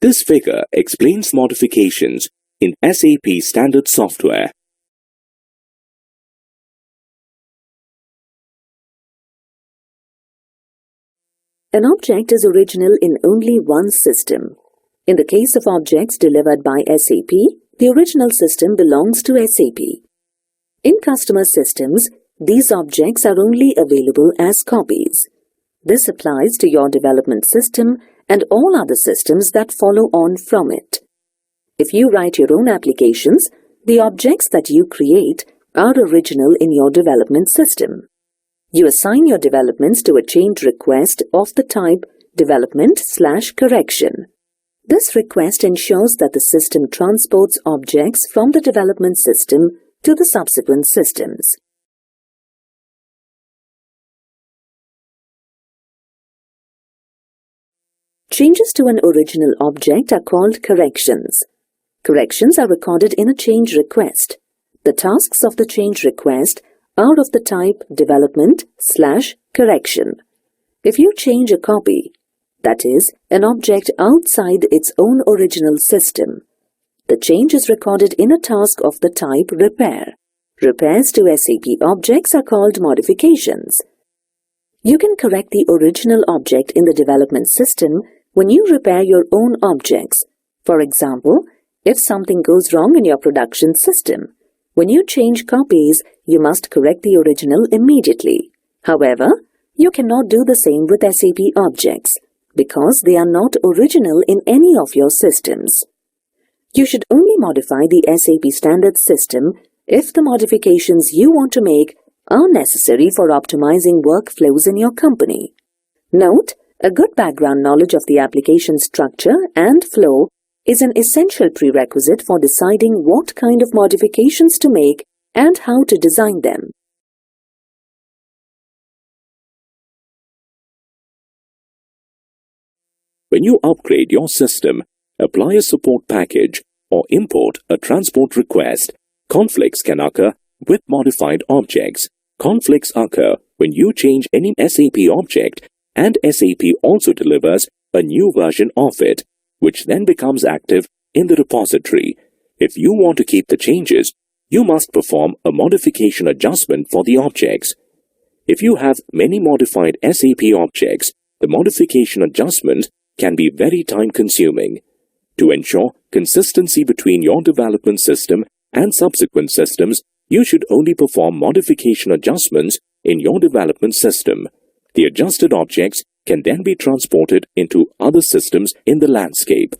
This figure explains modifications in SAP standard software. An object is original in only one system. In the case of objects delivered by SAP, the original system belongs to SAP. In customer systems, these objects are only available as copies. This applies to your development system and all other systems that follow on from it. If you write your own applications, the objects that you create are original in your development system. You assign your developments to a change request of the type development/correction. This request ensures that the system transports objects from the development system to the subsequent systems. Changes to an original object are called corrections. Corrections are recorded in a change request. The tasks of the change request are of the type development/correction. If you change a copy, that is, an object outside its own original system, the change is recorded in a task of the type repair. Repairs to SAP objects are called modifications. You can correct the original object in the development system when you repair your own objects. For example, if something goes wrong in your production system, when you change copies, you must correct the original immediately. However, you cannot do the same with SAP objects because they are not original in any of your systems. You should only modify the SAP standard system if the modifications you want to make are necessary for optimizing workflows in your company. Note, a good background knowledge of the application structure and flow is an essential prerequisite for deciding what kind of modifications to make and how to design them. When you upgrade your system, apply a support package, or import a transport request, conflicts can occur with modified objects. Conflicts occur when you change any SAP object and SAP also delivers a new version of it, which then becomes active in the repository. If you want to keep the changes, you must perform a modification adjustment for the objects. If you have many modified SAP objects, the modification adjustment can be very time-consuming. To ensure consistency between your development system and subsequent systems, you should only perform modification adjustments in your development system. The adjusted objects can then be transported into other systems in the landscape.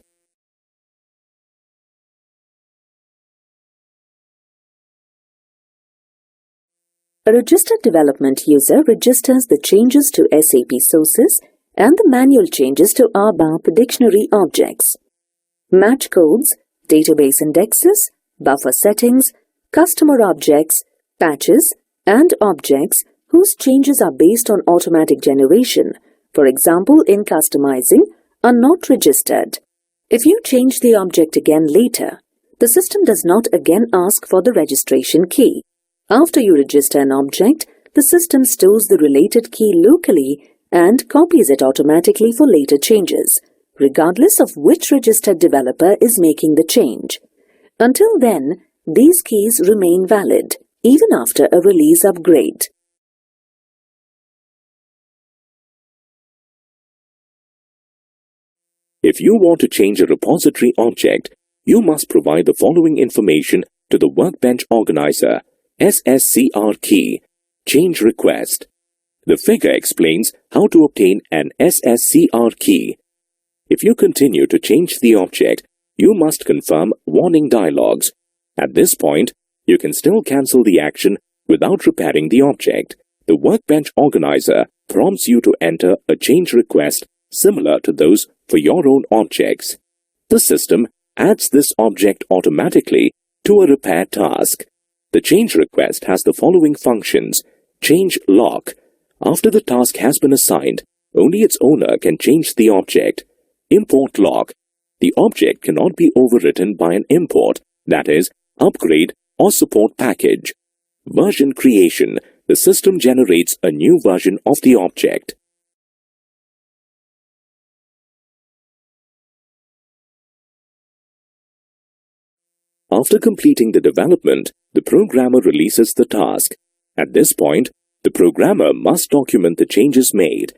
A registered development user registers the changes to SAP sources and the manual changes to ABAP dictionary objects. Match codes, database indexes, buffer settings, customer objects, patches, and objects whose changes are based on automatic generation, for example in customizing, are not registered. If you change the object again later, the system does not again ask for the registration key. After you register an object, the system stores the related key locally and copies it automatically for later changes, regardless of which registered developer is making the change. Until then, these keys remain valid, even after a release upgrade. If you want to change a repository object, you must provide the following information to the Workbench Organizer: SSCR key, change request. The figure explains how to obtain an SSCR key. If you continue to change the object, you must confirm warning dialogues. At this point, you can still cancel the action without repairing the object. The Workbench Organizer prompts you to enter a change request similar to those for your own objects. The system adds this object automatically to a repair task. The change request has the following functions: change lock. After the task has been assigned, only its owner can change the object. Import lock. The object cannot be overwritten by an import, that is, upgrade or support package. Version creation. The system generates a new version of the object. After completing the development, the programmer releases the task. At this point, the programmer must document the changes made.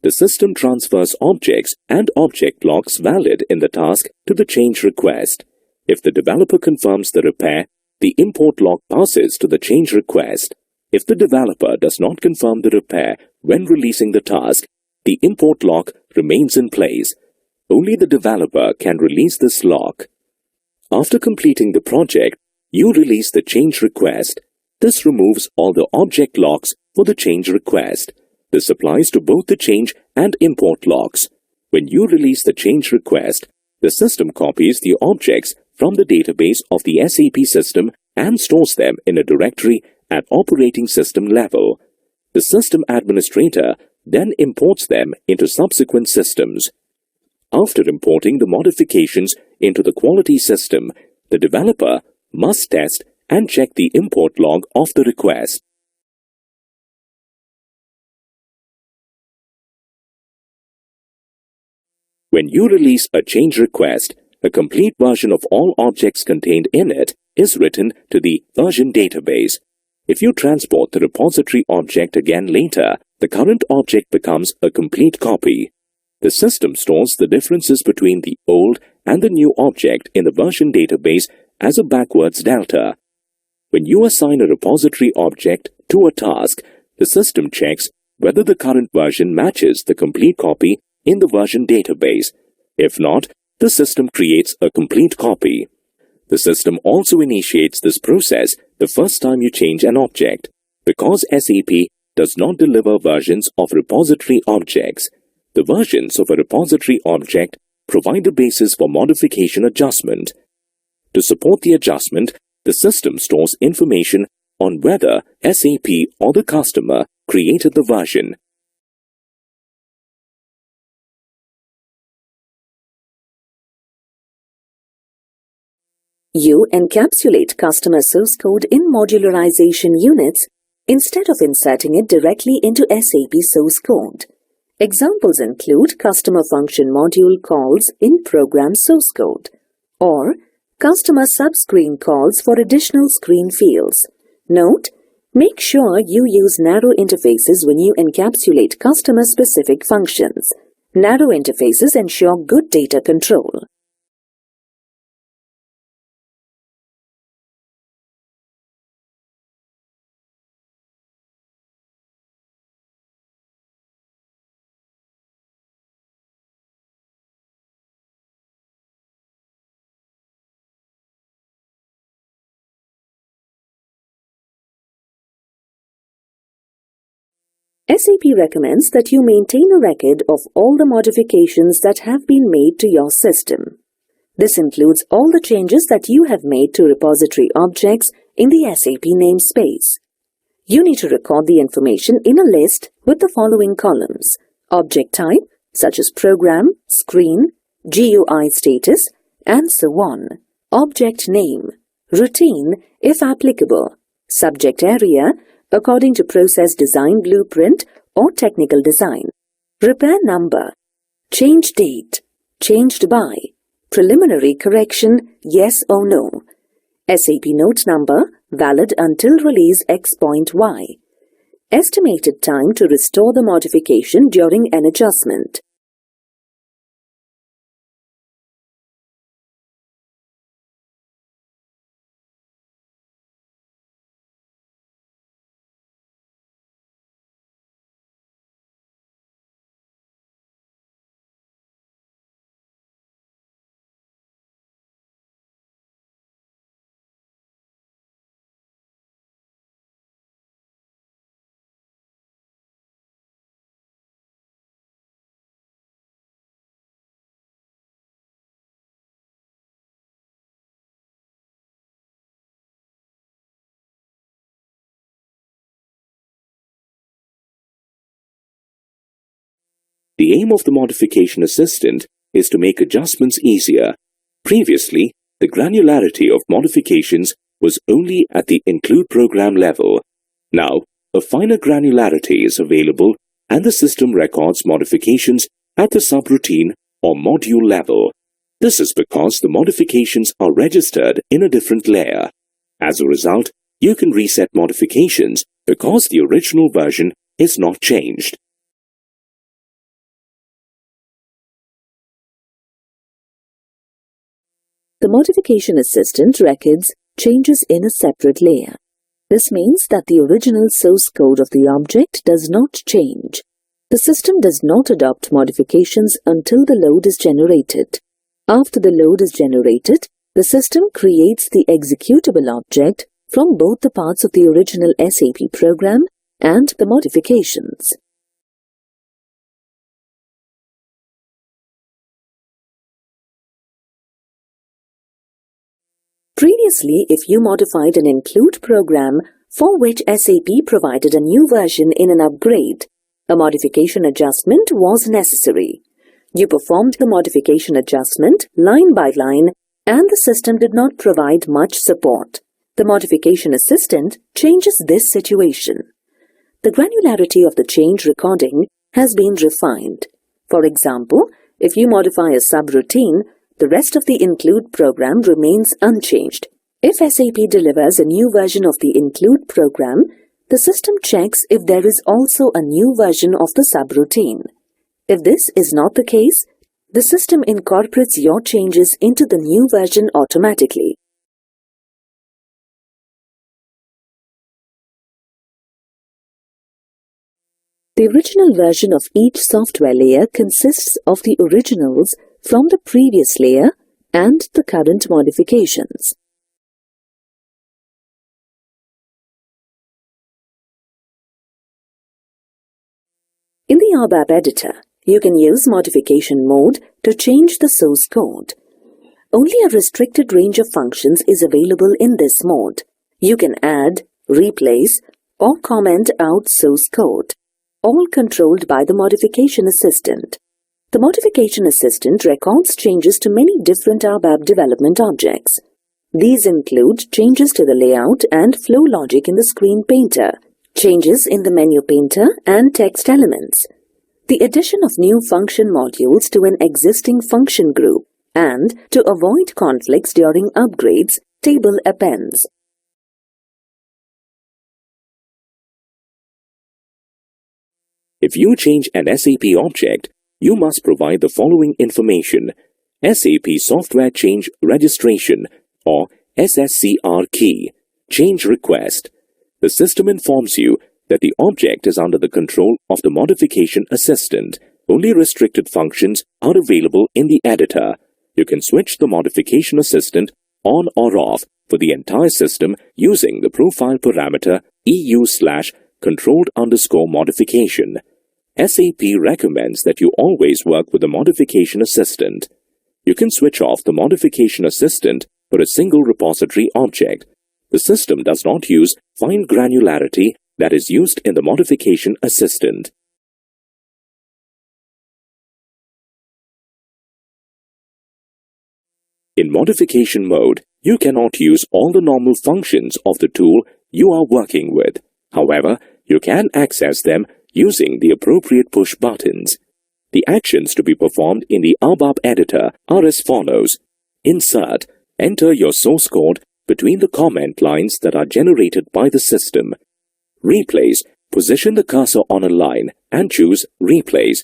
The system transfers objects and object locks valid in the task to the change request. If the developer confirms the repair, the import lock passes to the change request. If the developer does not confirm the repair when releasing the task, the import lock remains in place. Only the developer can release this lock. After completing the project, you release the change request. This removes all the object locks for the change request. This applies to both the change and import locks. When you release the change request, the system copies the objects from the database of the SAP system and stores them in a directory at operating system level. The system administrator then imports them into subsequent systems. After importing the modifications into the quality system, the developer must test and check the import log of the request. When you release a change request, a complete version of all objects contained in it is written to the version database. If you transport the repository object again later, the current object becomes a complete copy. The system stores the differences between the old and the new object in the version database as a backwards delta. When you assign a repository object to a task, the system checks whether the current version matches the complete copy in the version database. If not, the system creates a complete copy. The system also initiates this process the first time you change an object. Because SAP does not deliver versions of repository objects, the versions of a repository object provide the basis for modification adjustment. To support the adjustment, the system stores information on whether SAP or the customer created the version. You encapsulate customer source code in modularization units instead of inserting it directly into SAP source code. Examples include customer function module calls in program source code or customer subscreen calls for additional screen fields. Note, make sure you use narrow interfaces when you encapsulate customer-specific functions. Narrow interfaces ensure good data control. SAP recommends that you maintain a record of all the modifications that have been made to your system. This includes all the changes that you have made to repository objects in the SAP namespace. You need to record the information in a list with the following columns: object type, such as program, screen, GUI status, and so on; object name, routine, if applicable; subject area, according to process design blueprint or technical design; repair number, change date, changed by, preliminary correction, yes or no; SAP note number, valid until release X.Y; estimated time to restore the modification during an adjustment. The aim of the Modification Assistant is to make adjustments easier. Previously, the granularity of modifications was only at the include program level. Now, a finer granularity is available and the system records modifications at the subroutine or module level. This is because the modifications are registered in a different layer. As a result, you can reset modifications because the original version is not changed. The Modification Assistant records changes in a separate layer. This means that the original source code of the object does not change. The system does not adopt modifications until the load is generated. After the load is generated, the system creates the executable object from both the parts of the original SAP program and the modifications. Previously, if you modified an include program for which SAP provided a new version in an upgrade, a modification adjustment was necessary. You performed the modification adjustment line by line and the system did not provide much support. The Modification Assistant changes this situation. The granularity of the change recording has been refined. For example, if you modify a subroutine, the rest of the include program remains unchanged. If SAP delivers a new version of the include program, the system checks if there is also a new version of the subroutine. If this is not the case, the system incorporates your changes into the new version automatically. The original version of each software layer consists of the originals from the previous layer and the current modifications. In the ABAP editor, you can use modification mode to change the source code. Only a restricted range of functions is available in this mode. You can add, replace, or comment out source code, all controlled by the Modification Assistant. The Modification Assistant records changes to many different ABAP development objects. These include changes to the layout and flow logic in the screen painter, changes in the menu painter and text elements, the addition of new function modules to an existing function group, and, to avoid conflicts during upgrades, table appends. If you change an SAP object, you must provide the following information: SAP Software Change Registration or SSCR key, change request. The system informs you that the object is under the control of the Modification Assistant. Only restricted functions are available in the editor. You can switch the Modification Assistant on or off for the entire system using the profile parameter EU/controlled_modification. SAP recommends that you always work with the Modification Assistant. You can switch off the Modification Assistant for a single repository object. The system does not use fine granularity that is used in the Modification Assistant. In modification mode, you cannot use all the normal functions of the tool you are working with. However, you can access them using the appropriate push buttons. The actions to be performed in the ABAP editor are as follows. Insert. Enter your source code between the comment lines that are generated by the system. Replace. Position the cursor on a line and choose Replace.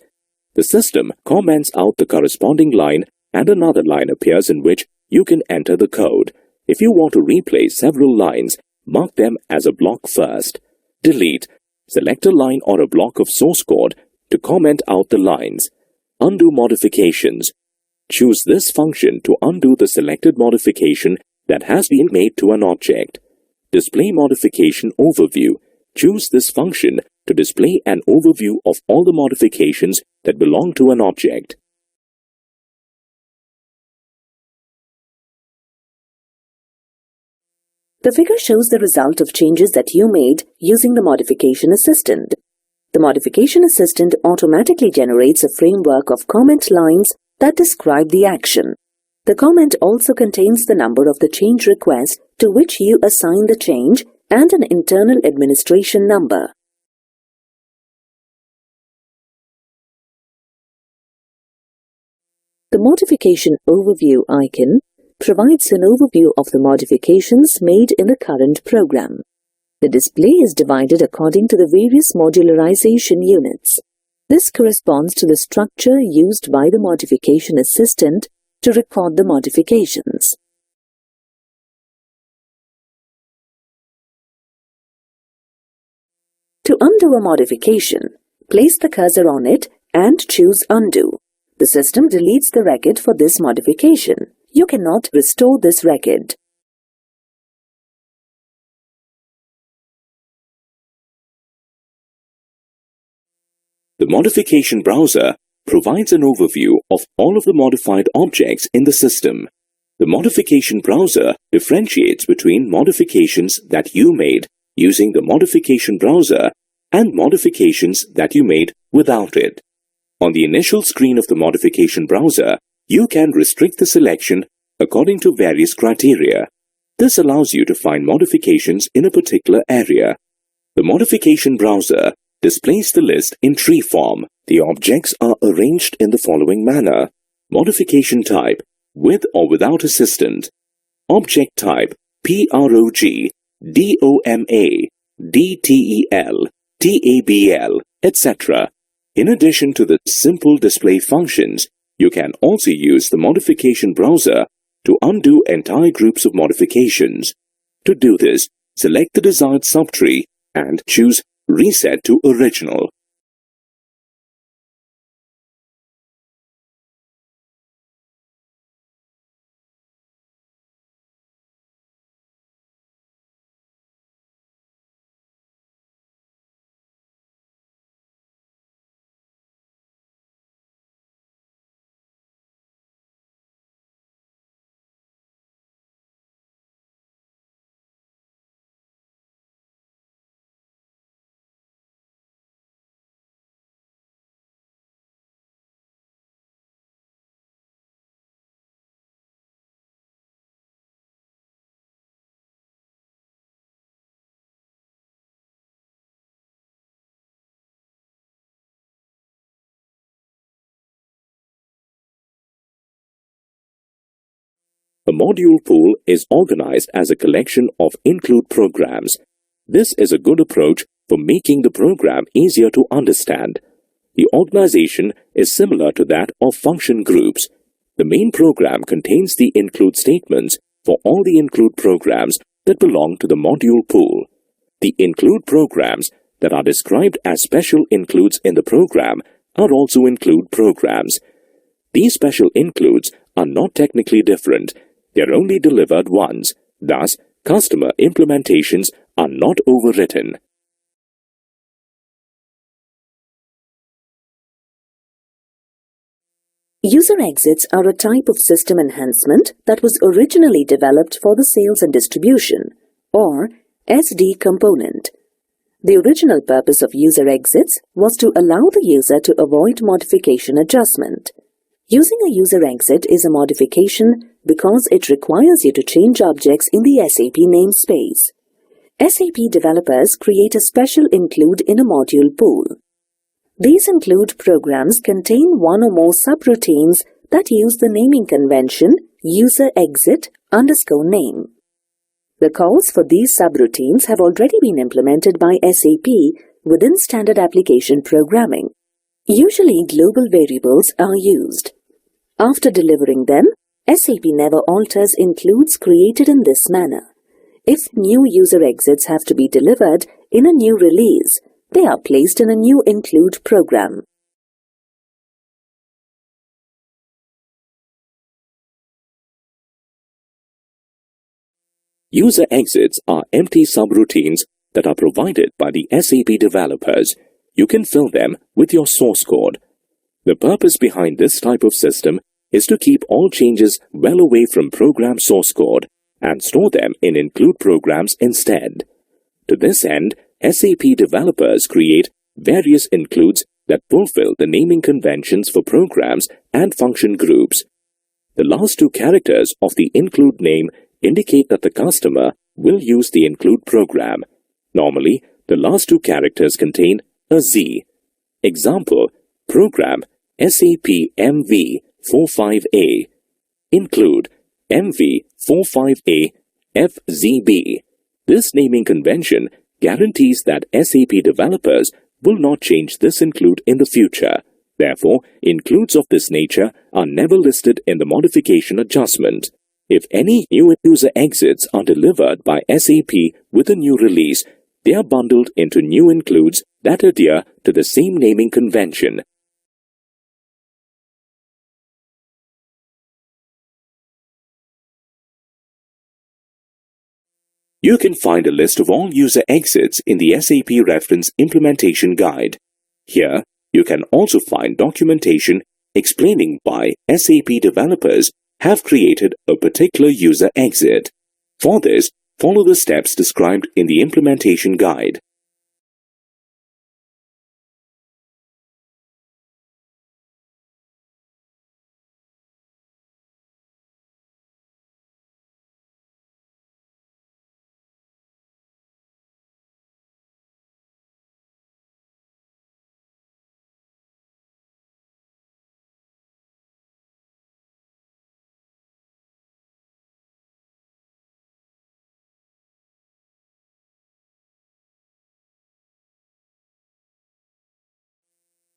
The system comments out the corresponding line and another line appears in which you can enter the code. If you want to replace several lines, mark them as a block first. Delete. Select a line or a block of source code to comment out the lines. Undo modifications. Choose this function to undo the selected modification that has been made to an object. Display modification overview. Choose this function to display an overview of all the modifications that belong to an object. The figure shows the result of changes that you made using the Modification Assistant. The Modification Assistant automatically generates a framework of comment lines that describe the action. The comment also contains the number of the change request to which you assign the change and an internal administration number. The Modification Overview icon provides an overview of the modifications made in the current program. The display is divided according to the various modularization units. This corresponds to the structure used by the Modification Assistant to record the modifications. To undo a modification, place the cursor on it and choose Undo. The system deletes the record for this modification. You cannot restore this record. The Modification Browser provides an overview of all of the modified objects in the system. The Modification Browser differentiates between modifications that you made using the Modification Browser and modifications that you made without it. On the initial screen of the Modification Browser, you can restrict the selection according to various criteria. This allows you to find modifications in a particular area. The Modification Browser displays the list in tree form. The objects are arranged in the following manner: modification type, with or without assistant; object type, PROG, DOMA, DTEL, TABL, etc. In addition to the simple display functions, you can also use the Modification Browser to undo entire groups of modifications. To do this, select the desired subtree and choose Reset to Original. A module pool is organized as a collection of include programs. This is a good approach for making the program easier to understand. The organization is similar to that of function groups. The main program contains the include statements for all the include programs that belong to the module pool. The include programs that are described as special includes in the program are also include programs. These special includes are not technically different. They are only delivered once. Thus, customer implementations are not overwritten. User exits are a type of system enhancement that was originally developed for the sales and distribution, or SD component. The original purpose of user exits was to allow the user to avoid modification adjustment. Using a user exit is a modification because it requires you to change objects in the SAP namespace. SAP developers create a special include in a module pool. These include programs contain one or more subroutines that use the naming convention user_exit_name. The calls for these subroutines have already been implemented by SAP within standard application programming. Usually, global variables are used. After delivering them, SAP never alters includes created in this manner. If new user exits have to be delivered in a new release, they are placed in a new include program. User exits are empty subroutines that are provided by the SAP developers. You can fill them with your source code. The purpose behind this type of system is to keep all changes well away from program source code and store them in include programs instead. To this end, SAP developers create various includes that fulfill the naming conventions for programs and function groups. The last two characters of the include name indicate that the customer will use the include program. Normally, the last two characters contain a Z. Example, program SAP MV MV45A. Include MV45A FZB. This naming convention guarantees that SAP developers will not change this include in the future. Therefore, includes of this nature are never listed in the modification adjustment. If any new user exits are delivered by SAP with a new release, they are bundled into new includes that adhere to the same naming convention. You can find a list of all user exits in the SAP Reference Implementation Guide. Here, you can also find documentation explaining why SAP developers have created a particular user exit. For this, follow the steps described in the implementation guide.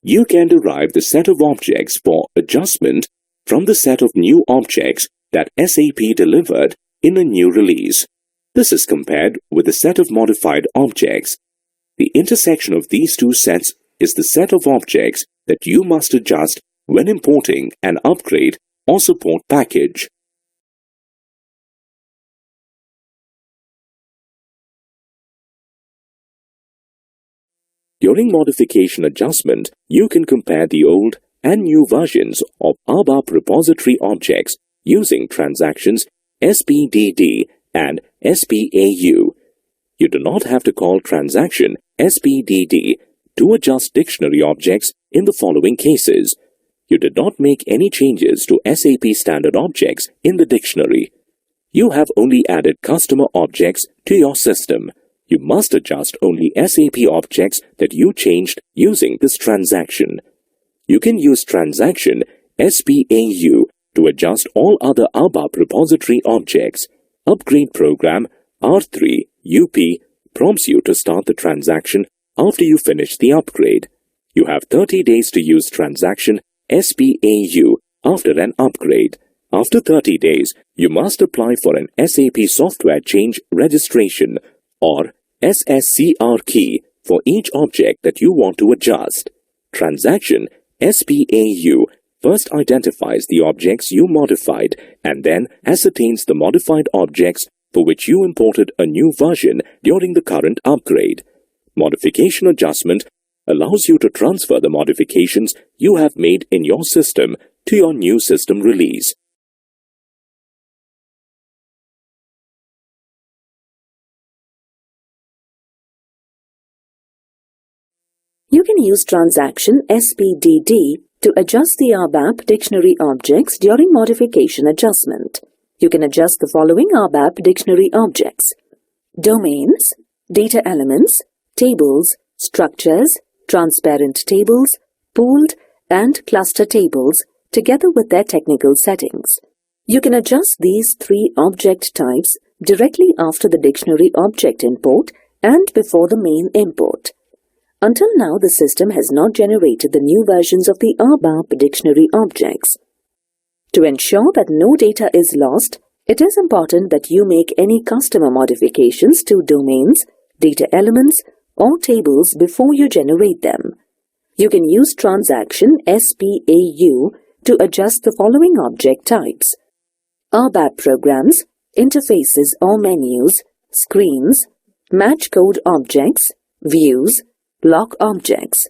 You can derive the set of objects for adjustment from the set of new objects that SAP delivered in a new release. This is compared with the set of modified objects. The intersection of these two sets is the set of objects that you must adjust when importing an upgrade or support package. During modification adjustment, you can compare the old and new versions of ABAP repository objects using transactions SPDD and SPAU. You do not have to call transaction SPDD to adjust dictionary objects in the following cases. You did not make any changes to SAP standard objects in the dictionary. You have only added customer objects to your system. You must adjust only SAP objects that you changed using this transaction. You can use transaction SPAU to adjust all other ABAP repository objects. Upgrade program R3 UP prompts you to start the transaction after you finish the upgrade. You have 30 days to use transaction SPAU after an upgrade. After 30 days, you must apply for an SAP software change registration or SSCR key for each object that you want to adjust. Transaction SPAU first identifies the objects you modified and then ascertains the modified objects for which you imported a new version during the current upgrade. Modification adjustment allows you to transfer the modifications you have made in your system to your new system release. You can use transaction SPDD to adjust the ABAP dictionary objects during modification adjustment. You can adjust the following ABAP dictionary objects: domains, data elements, tables, structures, transparent tables, pooled and cluster tables together with their technical settings. You can adjust these three object types directly after the dictionary object import and before the main import. Until now, the system has not generated the new versions of the ABAP dictionary objects. To ensure that no data is lost, it is important that you make any customer modifications to domains, data elements, or tables before you generate them. You can use transaction SPAU to adjust the following object types: ABAP programs, interfaces or menus, screens, match code objects, views, block objects.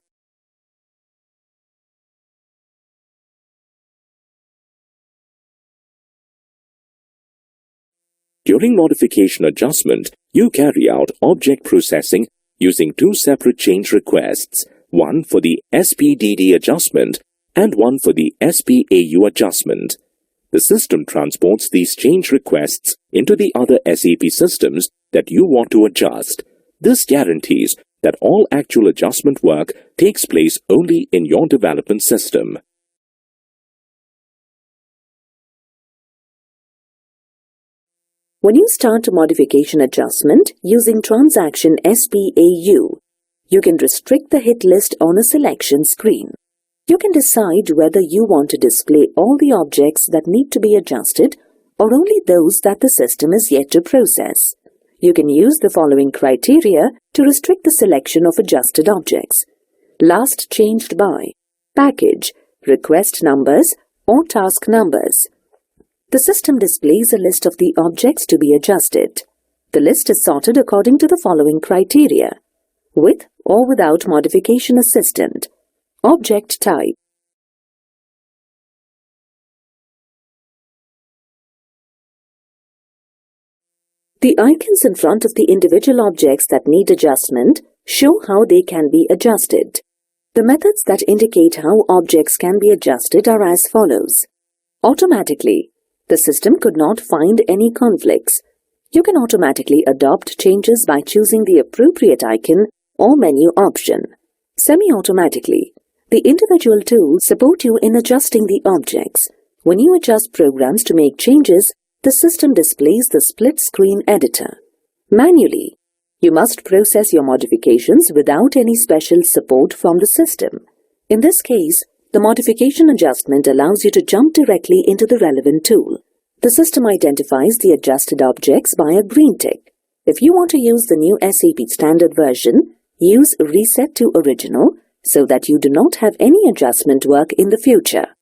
During modification adjustment, you carry out object processing using two separate change requests, one for the SPDD adjustment and one for the SPAU adjustment. The system transports these change requests into the other SAP systems that you want to adjust. This guarantees that all actual adjustment work takes place only in your development system. When you start a modification adjustment using transaction SPAU, you can restrict the hit list on a selection screen. You can decide whether you want to display all the objects that need to be adjusted or only those that the system is yet to process. You can use the following criteria to restrict the selection of adjusted objects: last changed by, package, request numbers, or task numbers. The system displays a list of the objects to be adjusted. The list is sorted according to the following criteria: with or without Modification Assistant, object type, the icons in front of the individual objects that need adjustment show how they can be adjusted. The methods that indicate how objects can be adjusted are as follows. Automatically. The system could not find any conflicts. You can automatically adopt changes by choosing the appropriate icon or menu option. Semi-automatically. The individual tools support you in adjusting the objects. When you adjust programs to make changes, the system displays the split screen editor. Manually. You must process your modifications without any special support from the system. In this case, the modification adjustment allows you to jump directly into the relevant tool. The system identifies the adjusted objects by a green tick. If you want to use the new SAP standard version, use Reset to Original so that you do not have any adjustment work in the future.